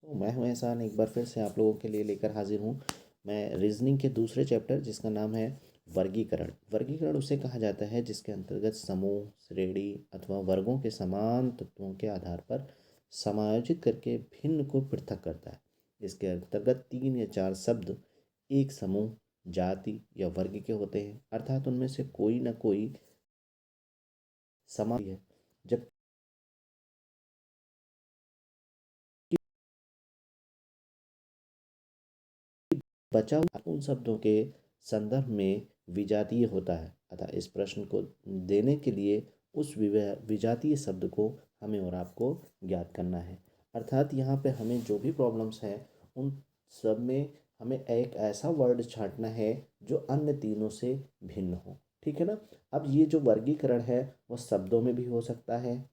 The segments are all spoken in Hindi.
तो मैं हूं एहसान, एक बार फिर से आप लोगों के लिए लेकर हाजिर हूं। मैं रीजनिंग के दूसरे चैप्टर जिसका नाम है वर्गीकरण। वर्गीकरण उसे कहा जाता है जिसके अंतर्गत समूह, श्रेणी अथवा वर्गों के समान तत्वों के आधार पर समायोजित करके भिन्न को पृथक करता है। इसके अंतर्गत 3 या 4 शब्द एक समूह, जाति या वर्ग के होते हैं, अर्थात उनमें से कोई ना कोई समान है। जब बचा हुआ उन शब्दों के संदर्भ में विजातीय होता है, अतः इस प्रश्न को देने के लिए उस विजातीय शब्द को हमें और आपको ज्ञात करना है। अर्थात यहाँ पे हमें जो भी प्रॉब्लम्स हैं उन सब में हमें एक ऐसा वर्ड छांटना है जो अन्य तीनों से भिन्न हो। ठीक है ना। अब ये जो वर्गीकरण है वो शब्दों में भी हो सकता है,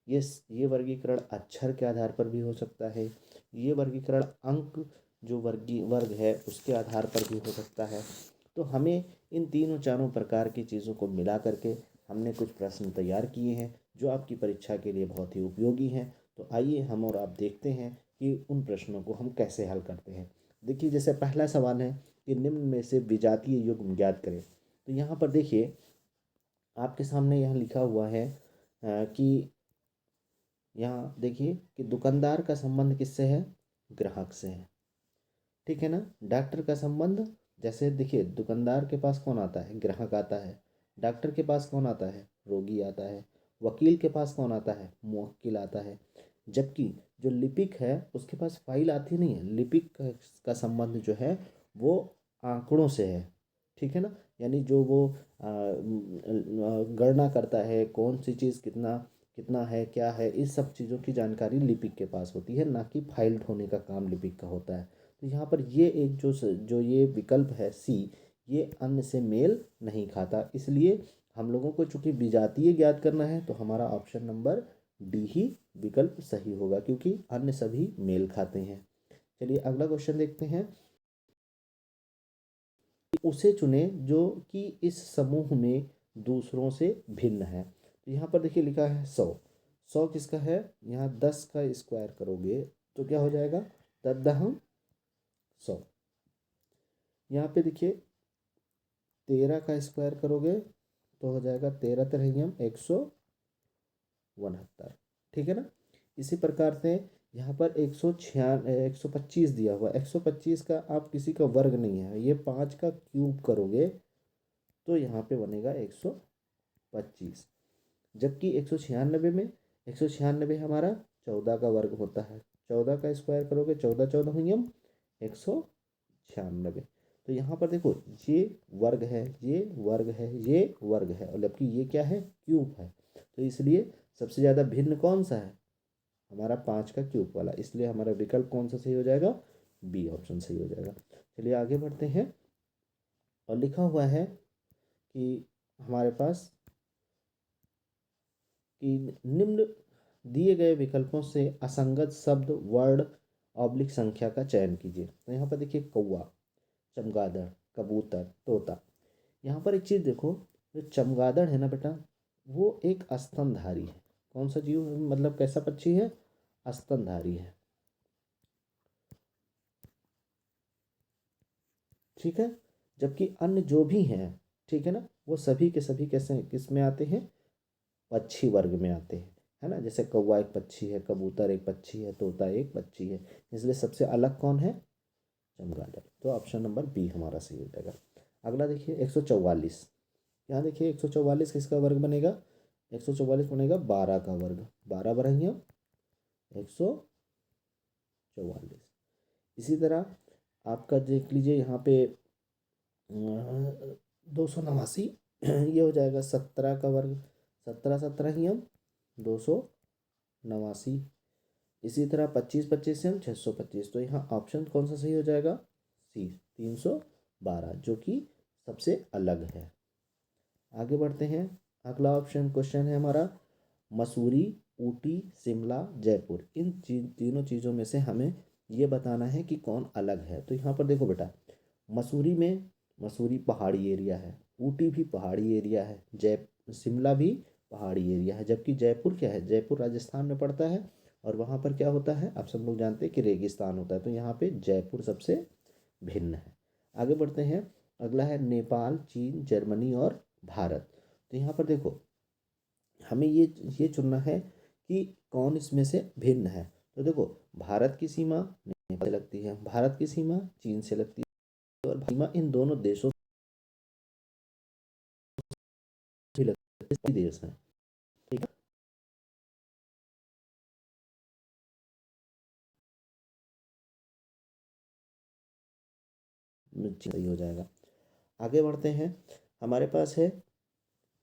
ये वर्गीकरण अक्षर के आधार पर भी हो सकता है, ये वर्गीकरण अंक जो वर्ग है उसके आधार पर भी हो सकता है। तो हमें इन तीनों चारों प्रकार की चीज़ों को मिला करके हमने कुछ प्रश्न तैयार किए हैं जो आपकी परीक्षा के लिए बहुत ही उपयोगी हैं। तो आइए हम और आप देखते हैं कि उन प्रश्नों को हम कैसे हल करते हैं। देखिए, जैसे पहला सवाल है कि निम्न में से विजातीय युग्म ज्ञात करें। तो यहाँ पर देखिए, आपके सामने यहाँ लिखा हुआ है कि यहाँ देखिए कि दुकानदार का संबंध किससे है? ग्राहक से है। ठीक है ना। डॉक्टर का संबंध, जैसे देखिए दुकानदार के पास कौन आता है? ग्राहक आता है। डॉक्टर के पास कौन आता है? रोगी आता है। वकील के पास कौन आता है? मुवक्किल आता है। जबकि जो लिपिक है उसके पास फाइल आती नहीं है। लिपिक का संबंध जो है वो आंकड़ों से है। ठीक है ना। यानी जो वो गणना करता है, कौन सी चीज़ कितना कितना है, क्या है, इस सब चीज़ों की जानकारी लिपिक के पास होती है, ना कि फाइल ढोने का काम लिपिक का होता है। तो यहाँ पर ये एक जो ये विकल्प है सी, ये अन्य से मेल नहीं खाता। इसलिए हम लोगों को चूंकि विजातीय ज्ञात करना है तो हमारा ऑप्शन नंबर डी ही विकल्प सही होगा, क्योंकि अन्य सभी मेल खाते हैं। चलिए अगला क्वेश्चन देखते हैं। उसे चुने जो कि इस समूह में दूसरों से भिन्न है। तो यहाँ पर देखिए लिखा है 100। 100 किसका है? यहाँ 10 का स्क्वायर करोगे तो क्या हो जाएगा? 10 100। यहाँ पे देखिए 13 का स्क्वायर करोगे तो हो जाएगा 13 13 169। ठीक है ना। इसी प्रकार से यहाँ पर 125 दिया हुआ। 125 का आप किसी का वर्ग नहीं है, ये 5 का क्यूब करोगे तो यहाँ पे बनेगा 125। जबकि 196 में 196 हमारा 14 का वर्ग होता है। 14 का स्क्वायर करोगे 14 14 तो यहाँ पर देखो ये वर्ग है, ये वर्ग है, ये वर्ग है, और जबकि ये क्या है? क्यूब है। तो इसलिए सबसे ज़्यादा भिन्न कौन सा है? हमारा 5 का क्यूब वाला। इसलिए हमारा विकल्प कौन सा सही हो जाएगा? बी ऑप्शन सही हो जाएगा। चलिए आगे बढ़ते हैं। और लिखा हुआ है कि हमारे पास कि निम्न दिए गए विकल्पों से असंगत शब्द, वर्ड ऑब्लिक संख्या का चयन कीजिए। तो यहाँ पर देखिए कौवा, चमगादड़, कबूतर, तोता। यहाँ पर एक चीज़ देखो, जो चमगादड़ है ना बेटा, वो एक स्तनधारी है। कौन सा जीव मतलब कैसा पक्षी है? स्तनधारी है। ठीक है। जबकि अन्य जो भी हैं, ठीक है ना, वो सभी के सभी कैसे किस में आते हैं? पक्षी वर्ग में आते हैं, है ना। जैसे कौवा एक पक्षी है, कबूतर एक पक्षी है, तोता एक पक्षी है। इसलिए सबसे अलग कौन है? चमगादड़। तो ऑप्शन नंबर बी हमारा सही हो जाएगा। अगला देखिए 144। यहाँ देखिए 144 किसका वर्ग बनेगा? 144 बनेगा 12 का वर्ग। 12 बढ़ाइए 144। इसी तरह आपका देख लीजिए यहाँ पे 289 ये हो जाएगा 17 का वर्ग। 17 17 ही हम 289। इसी तरह 25 25 से हम 625। तो यहाँ ऑप्शन कौन सा सही हो जाएगा? सी 312, जो कि सबसे अलग है। आगे बढ़ते हैं। अगला ऑप्शन क्वेश्चन है हमारा मसूरी, ऊटी, शिमला, जयपुर। इन तीनों चीज़ों में से हमें ये बताना है कि कौन अलग है। तो यहाँ पर देखो बेटा, मसूरी में, मसूरी पहाड़ी एरिया है, ऊटी भी पहाड़ी एरिया है, शिमला भी पहाड़ी एरिया है। जबकि जयपुर क्या है? जयपुर राजस्थान में पड़ता है और वहाँ पर क्या होता है, आप सब लोग जानते हैं कि रेगिस्तान होता है। तो यहाँ पे जयपुर सबसे भिन्न है। आगे बढ़ते हैं। अगला है नेपाल, चीन, जर्मनी और भारत। तो यहाँ पर देखो, हमें ये चुनना है कि कौन इसमें से भिन्न है। तो देखो, भारत की सीमा नेपाल से लगती है, भारत की सीमा चीन से लगती है, और सीमा इन दोनों देशों से लगती है, देश है। ठीक है, सही हो जाएगा। आगे बढ़ते हैं। हमारे पास है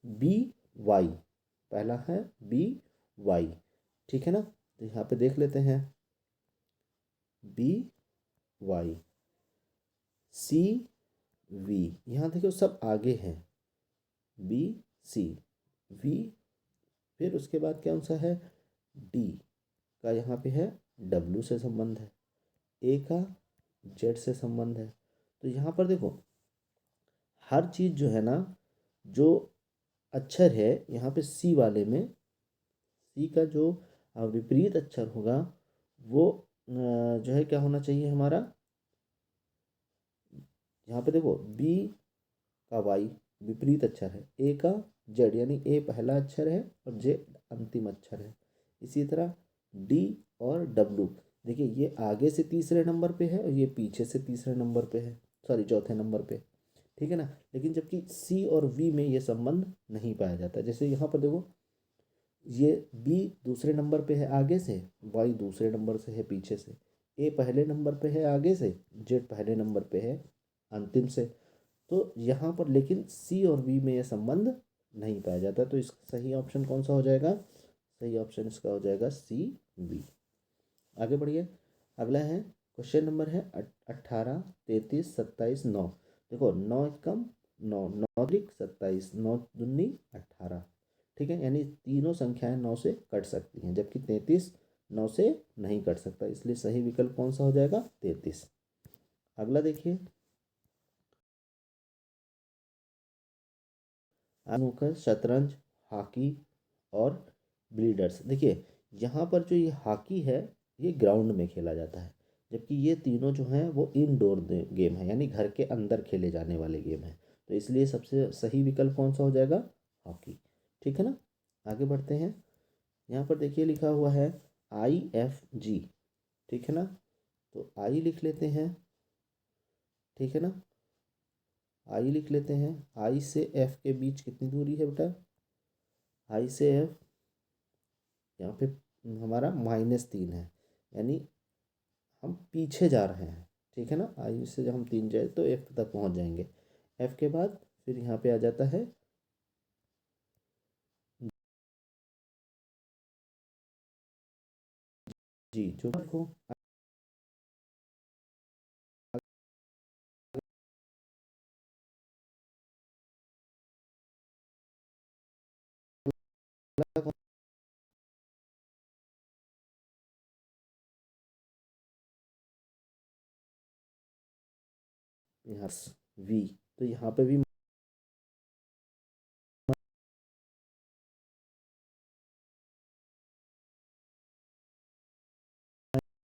बी वाई, पहला है बी वाई। ठीक है ना, तो यहाँ पे देख लेते हैं। बी वाई, सी वी, यहाँ देखो सब आगे हैं। बी सी वी, फिर उसके बाद कौन सा है, डी का यहाँ पे है डब्ल्यू से संबंध है, ए का जेड से संबंध है। तो यहाँ पर देखो, हर चीज़ जो है ना, जो अक्षर है यहाँ पे सी वाले में, सी का जो विपरीत अक्षर होगा वो जो है क्या होना चाहिए हमारा। यहाँ पे देखो, बी का वाई विपरीत अक्षर है, ए का जेड, यानी ए पहला अक्षर है और जेड अंतिम अक्षर है। इसी तरह डी और डब्लू, देखिए ये आगे से तीसरे नंबर पे है और ये पीछे से तीसरे नंबर पे है, सॉरी चौथे नंबर पे। ठीक है ना, लेकिन जबकि सी और वी में ये संबंध नहीं पाया जाता। जैसे यहाँ पर देखो, ये बी दूसरे नंबर पे है आगे से, वाई दूसरे नंबर से है पीछे से, ए पहले नंबर पे है आगे से, जेड पहले नंबर पे है अंतिम से। तो यहाँ पर लेकिन सी और वी में यह संबंध नहीं पाया जाता। तो इसका सही ऑप्शन कौन सा हो जाएगा, सही ऑप्शन इसका हो जाएगा सी वी। आगे बढ़िए। अगला है, क्वेश्चन नंबर है 18, 33, 27, 9। देखो, 9 कम 9, 9 त्रिक 27, 9 दूनी 18। ठीक है, यानी तीनों संख्याएं 9 से कट सकती हैं, जबकि 33 9 से नहीं कट सकता, इसलिए सही विकल्प कौन सा हो जाएगा, 33। अगला देखिए, स्नूकर, शतरंज, हॉकी और ब्लीडर्स। देखिए, यहाँ पर जो ये हॉकी है ये ग्राउंड में खेला जाता है, जबकि ये तीनों जो हैं वो इनडोर गेम है, यानी घर के अंदर खेले जाने वाले गेम है। तो इसलिए सबसे सही विकल्प कौन सा हो जाएगा, हॉकी। ठीक है ना, आगे बढ़ते हैं। यहाँ पर देखिए लिखा हुआ है IFG। ठीक है ना, तो आई लिख लेते हैं। ठीक है ना, आई लिख लेते हैं। आई से एफ के बीच कितनी दूरी है बेटा, आई से एफ यहाँ पे हमारा -3 है, यानी हम पीछे जा रहे हैं। ठीक है ना, आई से जब हम 3 जाए तो एफ तक पहुंच जाएंगे। एफ के बाद फिर यहाँ पे आ जाता है जी, जो को यहाँ वी, तो यहाँ पे भी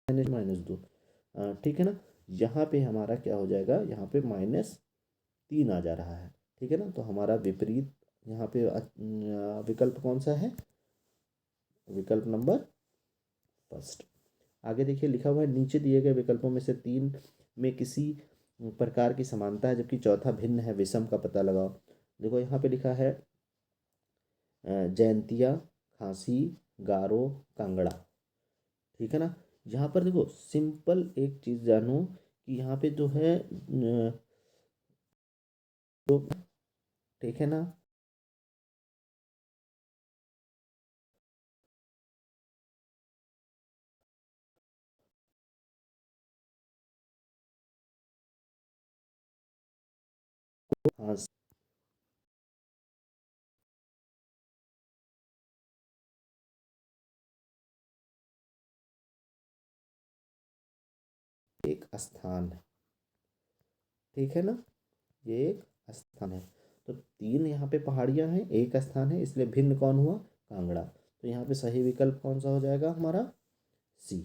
-2। ठीक है ना, यहाँ पे हमारा क्या हो जाएगा, यहाँ पे -3 आ जा रहा है। ठीक है ना, तो हमारा विपरीत यहाँ पे विकल्प कौन सा है, विकल्प नंबर फर्स्ट। आगे देखिए लिखा हुआ है, नीचे दिए गए विकल्पों में से 3 में किसी प्रकार की समानता है जबकि चौथा भिन्न है, विषम का पता लगाओ। देखो यहाँ पे लिखा है जैंतिया, खांसी, गारो, कांगड़ा। ठीक है ना, यहाँ पर देखो सिंपल एक चीज़ जानो कि यहाँ पे जो है जो, ठीक है ना, हाँ, एक स्थान है। ठीक है ना, ये एक स्थान है। तो 3 यहाँ पे पहाड़ियाँ हैं, एक स्थान है, इसलिए भिन्न कौन हुआ, कांगड़ा। तो यहाँ पे सही विकल्प कौन सा हो जाएगा हमारा, सी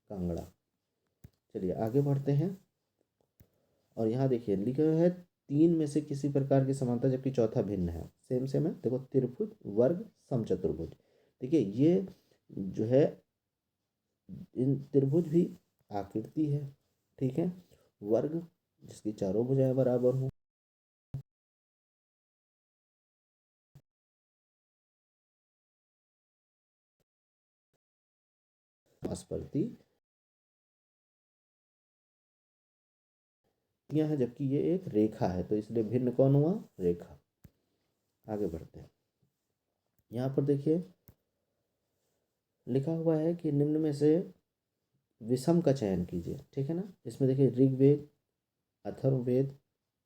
कांगड़ा। चलिए आगे बढ़ते हैं। और यहाँ देखिए लिखा है 3 में से किसी प्रकार की समानता जबकि चौथा भिन्न है। सेम सेम है, देखो त्रिभुज, वर्ग, समचतुर्भुज। देखिए ये जो है इन त्रिभुज भी आकृति है, ठीक है। वर्ग जिसकी चारों भुजाएं बराबर हों, आस्पर्ती यह है जबकि ये एक रेखा है, तो इसलिए भिन्न कौन हुआ? रेखा। आगे बढ़ते हैं। यहाँ पर देखिए लिखा हुआ है कि निम्न में से विषम का चयन कीजिए, ठीक है ना। इसमें देखिए ऋग्वेद, अथर्ववेद,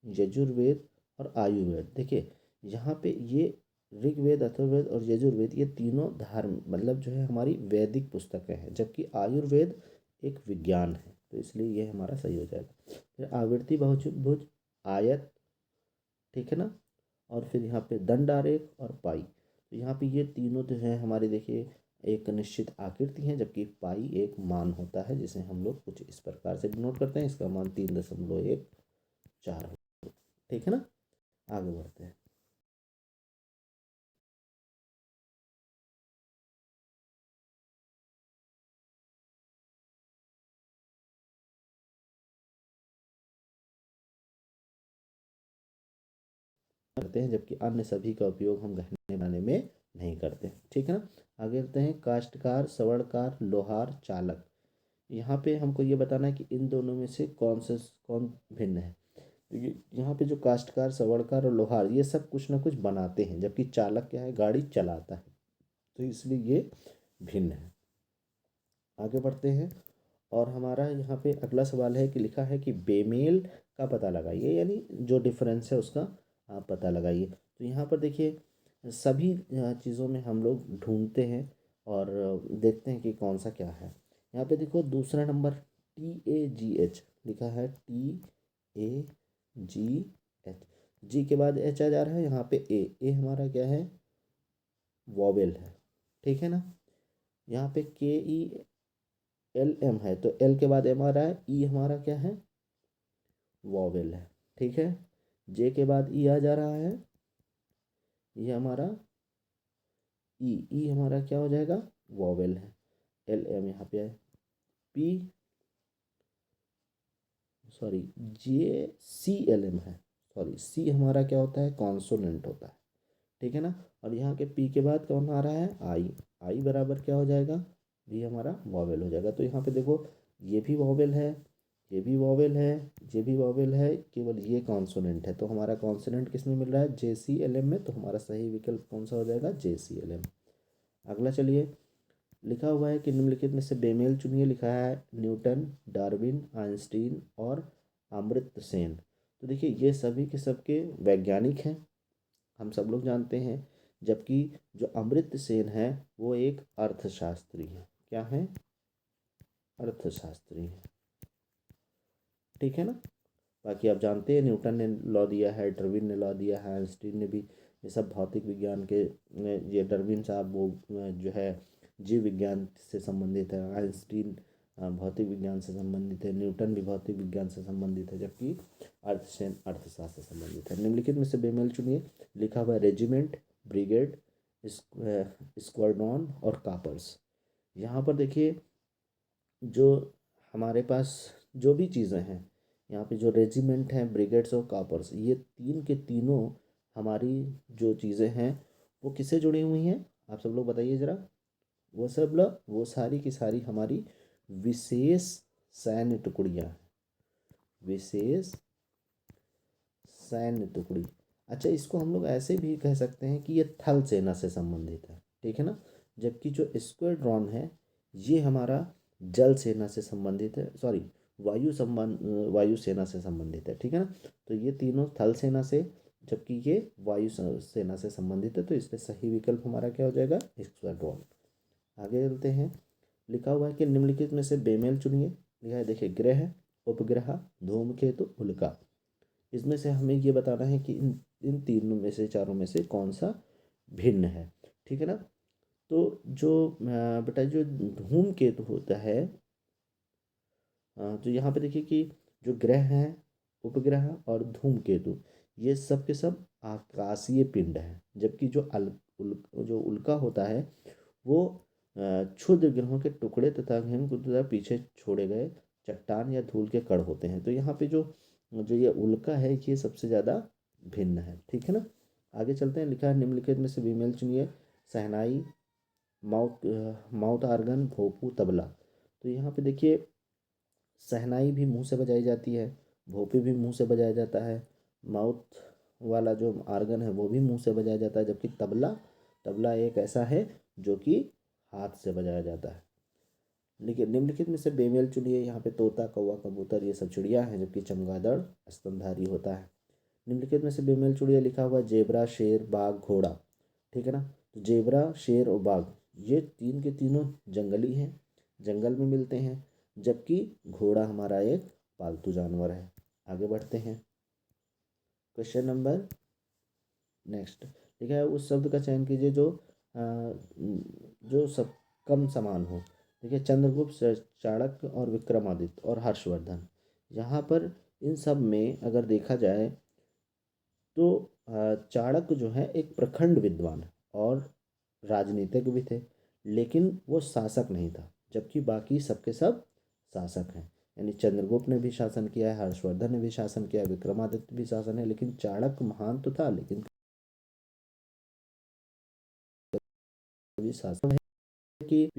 यजुर्वेद और आयुर्वेद। देखिए यहाँ पे ये ऋग्वेद, अथर्ववेद और यजुर्वेद ये तीनों धर्म मतलब जो है हमारी वैदिक पुस्तकें हैं, जबकि आयुर्वेद एक विज्ञान है, तो इसलिए ये हमारा सही हो जाएगा। फिर आवृत्ति बहुभुज, आयत, ठीक है ना। और फिर यहाँ पे दंड आरेख और पाई। तो यहाँ पे ये तीनों जो है हमारे देखिए एक निश्चित आकृति है, जबकि पाई एक मान होता है जिसे हम लोग कुछ इस प्रकार से डिनोट करते हैं। इसका मान 3.14 है, ठीक है ना। आगे बढ़ते हैं। करते हैं जबकि अन्य सभी का उपयोग हम गहने बनाने में नहीं करते, ठीक है ना। आगे बढ़ते हैं। काष्ठकार, सवड़कार, लोहार, चालक। यहाँ पे हमको ये बताना है कि इन दोनों में से कौन भिन्न है। तो यहाँ पे जो काष्ठकार, सवड़कार और लोहार ये सब कुछ ना कुछ बनाते हैं, जबकि चालक क्या है? गाड़ी चलाता है, तो इसलिए ये भिन्न है। आगे बढ़ते हैं। और हमारा यहाँ पे अगला सवाल है कि लिखा है कि बेमेल का पता लगाइए, यानी जो डिफरेंस है उसका आप पता लगाइए। तो यहाँ पर देखिए सभी चीज़ों में हम लोग ढूंढते हैं और देखते हैं कि कौन सा क्या है। यहाँ पे देखो दूसरा नंबर TAGH लिखा है, TAGH। जी के बाद एच आ जा रहा है, यहाँ पे ए हमारा क्या है? वॉवेल है, ठीक है ना। यहाँ पे KELM है, तो एल के बाद एम आ रहा है। ई हमारा क्या है? वॉवेल है, ठीक है। जे के बाद ई आ जा रहा है, ये हमारा ई हमारा क्या हो जाएगा? वॉवेल है। LM यहाँ पे है। पी सॉरी JCLM है, सॉरी सी हमारा क्या होता है? कॉन्सोनेंट होता है, ठीक है ना। और यहाँ के पी के बाद कौन आ रहा है? आई बराबर क्या हो जाएगा? भी हमारा वॉवेल हो जाएगा। तो यहाँ पे देखो ये भी वॉवेल है, ये भी वॉवेल है, ये भी वॉवेल है, केवल ये कॉन्सोनेंट है। तो हमारा कॉन्सोनेंट किस में मिल रहा है? JCLM में। तो हमारा सही विकल्प कौन सा हो जाएगा? JCLM। अगला चलिए लिखा हुआ है कि निम्नलिखित में से बेमेल चुनिए। लिखा है न्यूटन, डार्विन, आइंस्टीन और अमर्त्य सेन। तो देखिए ये सभी के सबके वैज्ञानिक हैं, हम सब लोग जानते हैं। जबकि जो अमर्त्य सेन है वो एक अर्थशास्त्री है। क्या है? अर्थशास्त्री है, ठीक है ना। बाकी आप जानते हैं न्यूटन ने लॉ दिया है, डार्विन ने लॉ दिया है, आइंस्टीन ने भी। ये सब भौतिक विज्ञान के ये डार्विन साहब वो जो है जीव विज्ञान से संबंधित है। आइंस्टीन भौतिक विज्ञान से संबंधित है। न्यूटन भी भौतिक विज्ञान से संबंधित है, जबकि अर्थसेन अर्थशास्त्र से संबंधित है। निम्नलिखित में से बेमेल चुनिए। लिखा हुआ है रेजिमेंट, ब्रिगेड, स्क्वाड्रॉन और कापर्स। यहाँ पर देखिए जो हमारे पास जो भी चीज़ें हैं, यहाँ पे जो रेजिमेंट हैं, ब्रिगेड्स और कापर्स, ये तीन के तीनों हमारी जो चीज़ें हैं वो किससे जुड़ी हुई हैं? आप सब लोग बताइए ज़रा। वो सब लोग वो सारी की सारी हमारी विशेष सैन्य टुकड़ियाँ हैं, विशेष सैन्य टुकड़ी। अच्छा, इसको हम लोग ऐसे भी कह सकते हैं कि ये थल सेना से संबंधित है, ठीक है ना। जबकि जो स्क्वाड्रॉन है ये हमारा जल सेना से संबंधित है, सॉरी वायु सेना से संबंधित है, ठीक है ना। तो ये तीनों थल सेना से, जबकि ये वायु सेना से संबंधित है, तो इसलिए सही विकल्प हमारा क्या हो जाएगा? स्क्वाड्रॉन। आगे चलते हैं। लिखा हुआ है कि निम्नलिखित में से बेमेल चुनिए। लिखा है देखिए ग्रह, उपग्रह, धूमकेतु, उल्का। इसमें से हमें ये बताना है कि इन इन तीनों में से, चारों में से कौन सा भिन्न है, ठीक है ना। तो जो बेटा जो धूमकेतु होता है, तो यहाँ पे देखिए कि जो ग्रह हैं, उपग्रह और धूमकेतु, ये सब के सब आकाशीय पिंड हैं, जबकि जो उल्का होता है वो क्षुद्र ग्रहों के टुकड़े तथा तथा पीछे छोड़े गए चट्टान या धूल के कण होते हैं। तो यहाँ पे जो जो ये उल्का है ये सबसे ज़्यादा भिन्न है, ठीक है ना। आगे चलते हैं। लिखा है निम्नलिखित में से फीमेल चुनिए। शहनाई, माउथ माउथ आर्गन, भोपू, तबला। तो यहाँ पे देखिए शहनाई भी मुंह से बजाई जाती है, भोपी भी मुंह से बजाया जाता है, माउथ वाला जो आर्गन है वो भी मुंह से बजाया जाता है, जबकि तबला तबला एक ऐसा है जो कि हाथ से बजाया जाता है। लेकिन निम्नलिखित में से बेमेल चुनिए। यहाँ पे तोता, कौवा, कबूतर ये सब चिड़िया हैं, जबकि चमगादड़ स्तनधारी होता है। निम्नलिखित में से बेमेल चुनिए। लिखा हुआ जेबरा, शेर, बाघ, घोड़ा, ठीक है ना। तो जेबरा, शेर और बाघ ये तीन के तीनों जंगली हैं, जंगल में मिलते हैं, जबकि घोड़ा हमारा एक पालतू जानवर है। आगे बढ़ते हैं। क्वेश्चन नंबर नेक्स्ट लिखा है उस शब्द का चयन कीजिए जो सब कम समान हो। देखिए चंद्रगुप्त, चाणक्य और विक्रमादित्य और हर्षवर्धन। यहाँ पर इन सब में अगर देखा जाए तो चाणक्य जो है एक प्रखंड विद्वान है और राजनीतिक भी थे, लेकिन वो शासक नहीं था, जबकि बाकी सबके सब शासक हैं। यानी चंद्रगुप्त ने भी शासन किया है, हर्षवर्धन ने भी शासन किया है, विक्रमादित्य भी शासन है, लेकिन चाणक्य महान तो था लेकिन कभी शासन है कि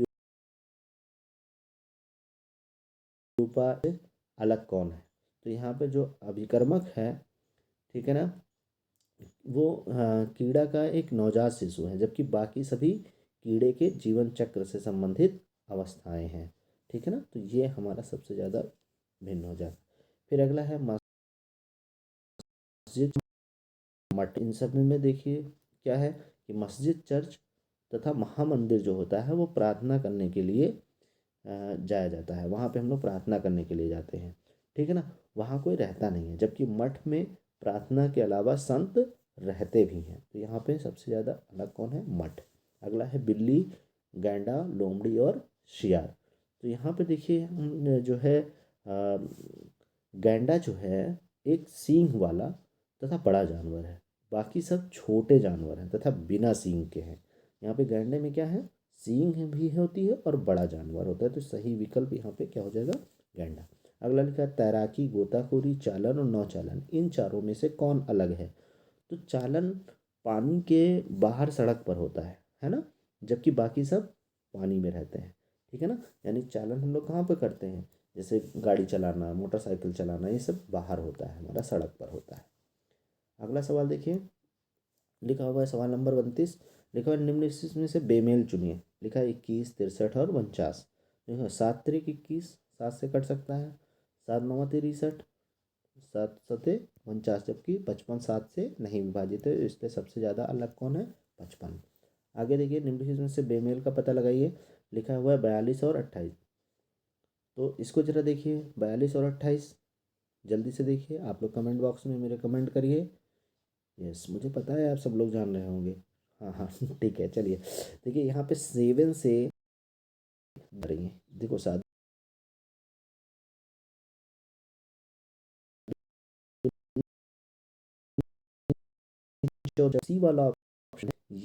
रूपा से अलग कौन है। तो यहाँ पे जो अभिकर्मक है, ठीक है ना, वो कीड़ा का एक नवजात शिशु है, जबकि बाकी सभी कीड़े के जीवन चक्र से संबंधित अवस्थाएं हैं, ठीक है ना। तो ये हमारा सबसे ज़्यादा भिन्न हो जाता है। फिर अगला है मस्जिद, मठ। इन सब में देखिए क्या है कि मस्जिद, चर्च तथा महामंदिर जो होता है वो प्रार्थना करने के लिए जाया जाता है। वहाँ पे हम लोग प्रार्थना करने के लिए जाते हैं, ठीक है ना। वहाँ कोई रहता नहीं है, जबकि मठ में प्रार्थना के अलावा संत रहते भी हैं। तो यहाँ पे सबसे ज़्यादा अलग कौन है? मठ। अगला है बिल्ली, गैंडा, लोमड़ी और शियार। तो यहाँ पे देखिए जो है गैंडा जो है एक सींग वाला तथा बड़ा जानवर है, बाकी सब छोटे जानवर हैं तथा बिना सींग के हैं। यहाँ पे गैंडे में क्या है? सींग भी होती है और बड़ा जानवर होता है। तो सही विकल्प यहाँ पे क्या हो जाएगा? गैंडा। अगला लिखा है तैराकी, गोताखोरी, चालन और नौचालन। इन चारों में से कौन अलग है? तो चालन पानी के बाहर सड़क पर होता है ना, जबकि बाकी सब पानी में रहते हैं, ठीक है ना। यानी चालन हम लोग कहाँ पे करते हैं? जैसे गाड़ी चलाना, मोटरसाइकिल चलाना, ये सब बाहर होता है, हमारा सड़क पर होता है। अगला सवाल देखिए, लिखा हुआ है सवाल नंबर 32। लिखा हुआ है निम्नलिखित में से बेमेल चुनिए। लिखा है 21, 63 और 49। देखो 7 त्रिक 21, 7 से कट सकता है, 7 9 63, 7 सते 49, जबकि 55 7 से नहीं विभाजित है, इसलिए सबसे ज़्यादा अलग कौन है? 55। आगे देखिए निम्नलिखित में से बेमेल का पता लगाइए। लिखा हुआ है 42 और 28। तो इसको जरा देखिए 42 और 28, जल्दी से देखिए। आप लोग कमेंट बॉक्स में मेरे कमेंट करिए। यस, मुझे पता है आप सब लोग जान रहे होंगे। हाँ हाँ ठीक है, चलिए। देखिए यहाँ पे 7 से रही है, देखो सात जो सी वाला ऑप्शन है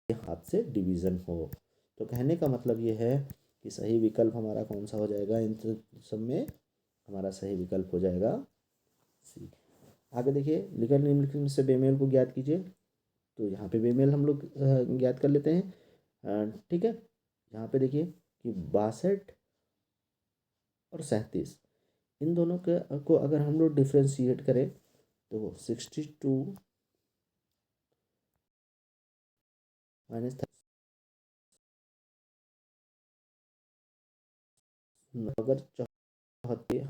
ये हाथ से डिवीजन हो। तो कहने का मतलब ये है कि सही विकल्प हमारा कौन सा हो जाएगा? इन सब में हमारा सही विकल्प हो जाएगा सी। आगे देखिए लिखा निम्नलिखित में से बेमेल को ज्ञात कीजिए। तो यहाँ पे बेमेल हम लोग ज्ञात कर लेते हैं, ठीक है। यहाँ पे देखिए कि 62 और 37, इन दोनों के को अगर हम लोग डिफ्रेंशिएट करें तो 62 माइनस अगर चौहत्तर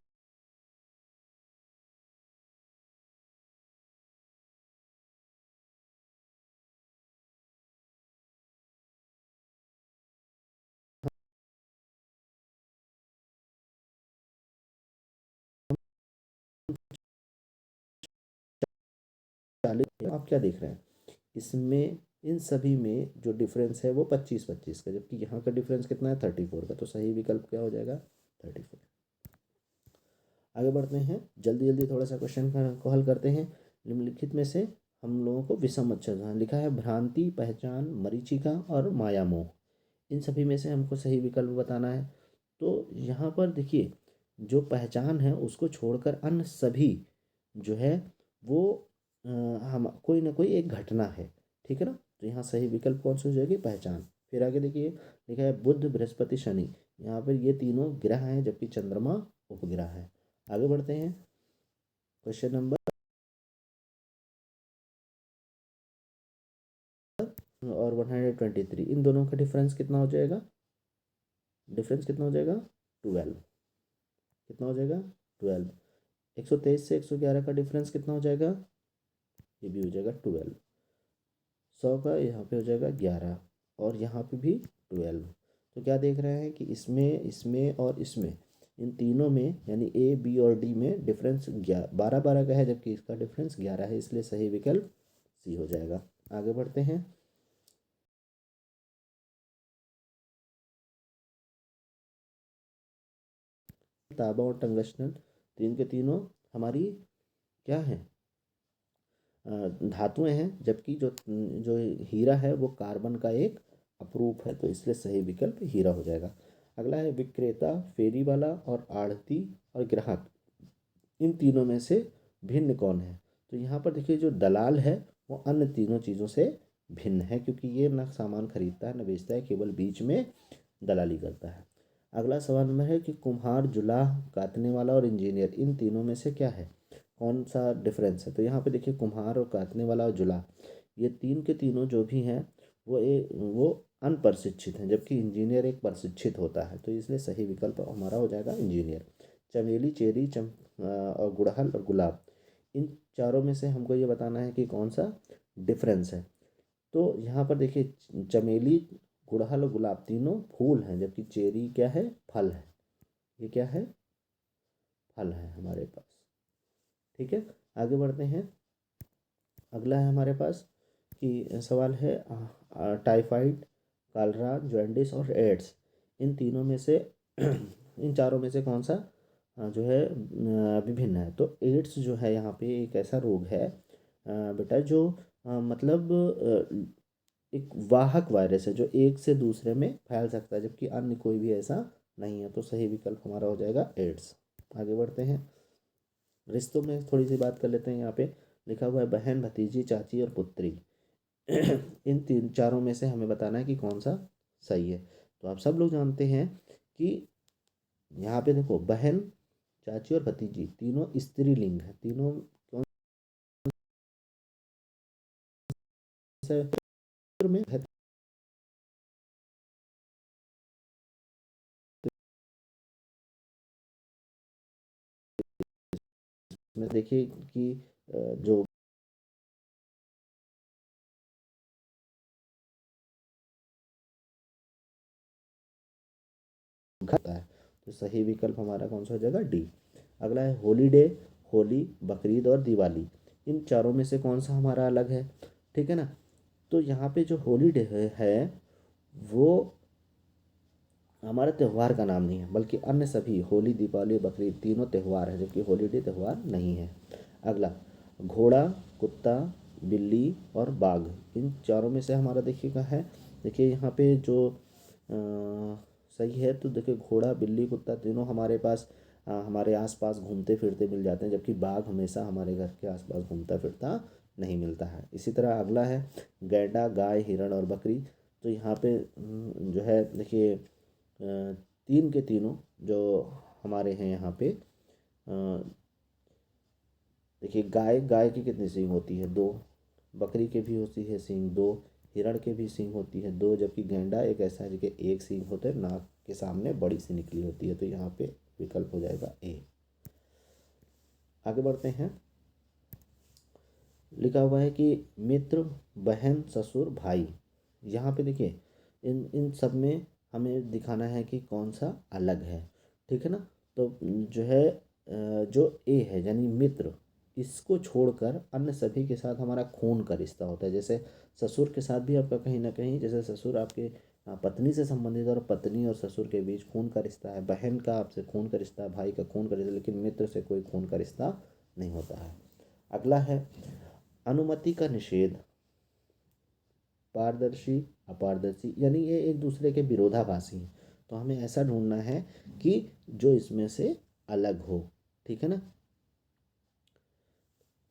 40। आप क्या देख रहे हैं इसमें, इन सभी में जो डिफरेंस है वो 25-25 का, जबकि यहाँ का डिफरेंस कितना है 34 का। तो सही विकल्प क्या हो जाएगा 34। आगे बढ़ते हैं, जल्दी जल्दी थोड़ा सा क्वेश्चन को हल करते हैं। निम्नलिखित में से हम लोगों को विषम अक्षर लिखा है, भ्रांति, पहचान, मरीचिका और मायामोह। इन सभी में से हमको सही विकल्प बताना है। तो यहाँ पर देखिए, जो पहचान है उसको छोड़कर अन्य सभी जो है वो हम कोई ना कोई एक घटना है, ठीक है ना। तो यहाँ सही विकल्प कौन सी हो जाएगी, पहचान। फिर आगे देखिए, लिखा है बुध, बृहस्पति, शनि। यहाँ पर ये तीनों ग्रह हैं, जबकि चंद्रमा उपग्रह है। आगे बढ़ते हैं, क्वेश्चन नंबर और 123, इन दोनों का डिफरेंस कितना हो जाएगा, डिफरेंस कितना हो जाएगा 12। कितना हो जाएगा 12। 123 से 111 का डिफरेंस कितना हो जाएगा, ये भी हो जाएगा 12। 100 का यहाँ पे हो जाएगा 11 और यहाँ पे भी 12। तो क्या देख रहे हैं कि इसमें, इसमें और इसमें, इन तीनों में यानी ए, बी और डी में डिफरेंस 12-12 का है, जबकि इसका डिफरेंस 11 है, इसलिए सही विकल्प सी हो जाएगा। आगे बढ़ते हैं, तांबा और टंगस्टन, तीन के तीनों हमारी क्या है, धातुएं हैं, जबकि जो जो हीरा है वो कार्बन का एक अपरूप है, तो इसलिए सही विकल्प हीरा हो जाएगा। अगला है विक्रेता, फेरी वाला और आढ़ती और ग्राहक, इन तीनों में से भिन्न कौन है। तो यहाँ पर देखिए, जो दलाल है वो अन्य तीनों चीज़ों से भिन्न है, क्योंकि ये ना सामान खरीदता है न बेचता है, केवल बीच में दलाली करता है। अगला सवाल नंबर है कि कुम्हार, जुलाह, काटने वाला और इंजीनियर, इन तीनों में से क्या है, कौन सा डिफरेंस है। तो यहाँ पे देखिए, कुम्हार और काटने वाला और जुलाह, ये तीन के तीनों जो भी हैं वो अनप्रशिक्षित हैं, जबकि इंजीनियर एक प्रशिक्षित होता है, तो इसलिए सही विकल्प हमारा हो जाएगा इंजीनियर। चमेली, चेरी, और गुड़हल और गुलाब, इन चारों में से हमको ये बताना है कि कौन सा डिफरेंस है। तो यहाँ पर देखिए, चमेली, गुड़हल और गुलाब तीनों फूल हैं, जबकि चेरी क्या है, फल है। ये क्या है, फल है हमारे पास, ठीक है। आगे बढ़ते हैं, अगला है हमारे पास कि सवाल है टाइफाइड, कालरा, जॉन्डिस और एड्स, इन तीनों में से इन चारों में से कौन सा जो है विभिन्न है। तो एड्स जो है यहाँ पे एक ऐसा रोग है बेटा, जो मतलब एक वाहक वायरस है, जो एक से दूसरे में फैल सकता है, जबकि अन्य कोई भी ऐसा नहीं है। तो सही विकल्प हमारा हो जाएगा एड्स। आगे बढ़ते हैं, रिश्तों में थोड़ी सी बात कर लेते हैं। यहाँ पे लिखा हुआ है बहन, भतीजी, चाची और पुत्री। इन तीन चारों में से हमें बताना है कि कौन सा सही है। तो आप सब लोग जानते हैं कि यहाँ पे देखो, बहन, चाची और भतीजी तीनों स्त्रीलिंग है, तीनों कौन से में है। इसमें देखिए कि जो घटा है, तो सही विकल्प हमारा कौन सा हो जाएगा, डी। अगला है हॉलीडे, होली, बकरीद और दिवाली, इन चारों में से कौन सा हमारा अलग है, ठीक है ना। तो यहाँ पे जो हॉलीडे है वो हमारे त्यौहार का नाम नहीं है, बल्कि अन्य सभी, होली, दीपावली, बकरीद तीनों त्यौहार है, जबकि हॉलीडे त्यौहार नहीं है। अगला, घोड़ा, कुत्ता, बिल्ली और बाघ, इन चारों में से हमारा देखिएगा है, देखिए यहाँ पे जो सही है, तो देखिए घोड़ा, बिल्ली, कुत्ता तीनों हमारे पास हमारे आसपास घूमते फिरते मिल जाते हैं, जबकि बाघ हमेशा हमारे घर के आसपास घूमता फिरता नहीं मिलता है। इसी तरह अगला है गैंडा, गाय, हिरण और बकरी। तो यहाँ पे जो है देखिए, तीन के तीनों जो हमारे हैं यहाँ पे, देखिए गाय, गाय की कितनी सींग होती है, दो। बकरी के भी होती है सींग दो। हिरण के भी सींग होती है दो, जबकि गैंडा एक ऐसा है जिसके एक सींग होते हैं, नाक के सामने बड़ी सी निकली होती है। तो यहाँ पे विकल्प हो जाएगा ए। आगे बढ़ते हैं, लिखा हुआ है कि मित्र, बहन, ससुर, भाई, यहाँ पे देखिए, इन इन सब में हमें दिखाना है कि कौन सा अलग है, ठीक है ना। तो जो है जो ए है यानी मित्र, इसको छोड़कर अन्य सभी के साथ हमारा खून का रिश्ता होता है। जैसे ससुर के साथ भी आपका कहीं ना कहीं, जैसे ससुर आपके पत्नी से संबंधित है और पत्नी और ससुर के बीच खून का रिश्ता है, बहन का आपसे खून का रिश्ता है, भाई का खून का रिश्ता है, लेकिन मित्र से कोई खून का रिश्ता नहीं होता है। अगला है अनुमति का निषेध। पारदर्शी अपारदर्शी यानी ये एक दूसरे के विरोधाभासी हैं, तो हमें ऐसा ढूंढना है कि जो इसमें से अलग हो। ठीक है ना।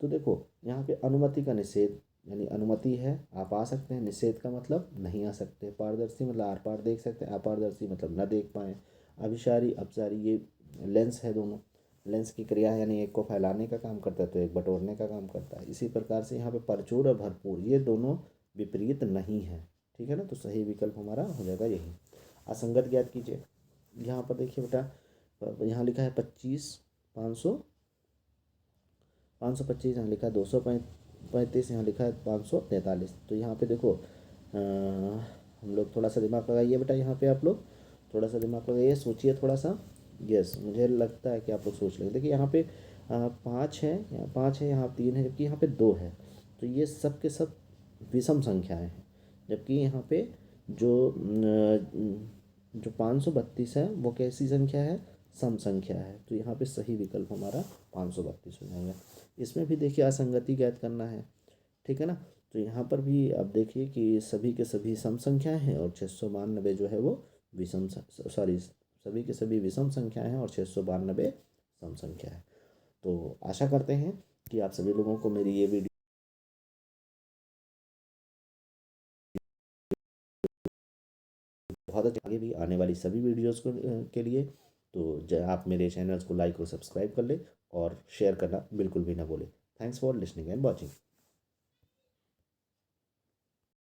तो देखो यहाँ पे अनुमति का निषेध यानी अनुमति है आप आ सकते हैं, निषेध का मतलब नहीं आ सकते। पारदर्शी मतलब आर पार देख सकते हैं, अपारदर्शी मतलब न देख पाए। अभिसारी अपसारी ये लेंस है दोनों, लेंस की क्रिया है, यानी एक को फैलाने का काम करता है तो एक बटोरने का काम करता है। इसी प्रकार से यहाँ पे परचूर और भरपूर ये दोनों विपरीत नहीं है। ठीक है ना। तो सही विकल्प हमारा हो जाएगा यही। असंगत ज्ञात कीजिए। यहाँ पर देखिए बेटा, यहाँ लिखा है 25 500 525, यहाँ लिखा है 235, यहाँ लिखा है 543। तो यहाँ पे देखो हम लोग थोड़ा सा दिमाग लगाइए बेटा, यहाँ पे आप लोग थोड़ा सा दिमाग लगाइए, सोचिए थोड़ा सा। यस, मुझे लगता है कि आप लोग सोच लेंगे। देखिए यहाँ पे 5 है, यहाँ 5 है, यहाँ 3 है, जबकि यहाँ पे 2 है। तो ये सब के सब विषम संख्याएं हैं। जबकि यहाँ पे जो जो 532 है वो कैसी संख्या है, सम संख्या है। तो यहाँ पे सही विकल्प हमारा 532 हो जाएगा। इसमें भी देखिए असंगति ज्ञात करना है। ठीक है ना। तो यहाँ पर भी अब देखिए कि सभी के सभी सम संख्याएं हैं और 692 जो है वो विषम, सॉरी, सभी के सभी विषम संख्याएं हैं और 692 सम संख्या है। तो आशा करते हैं कि आप सभी लोगों को मेरी ये वीडियो बहुत अच्छी, आगे भी आने वाली सभी वीडियोज़ को के लिए तो आप मेरे चैनल्स को लाइक और सब्सक्राइब कर लें और शेयर करना बिल्कुल भी ना भूलें। Thanks for listening and watching.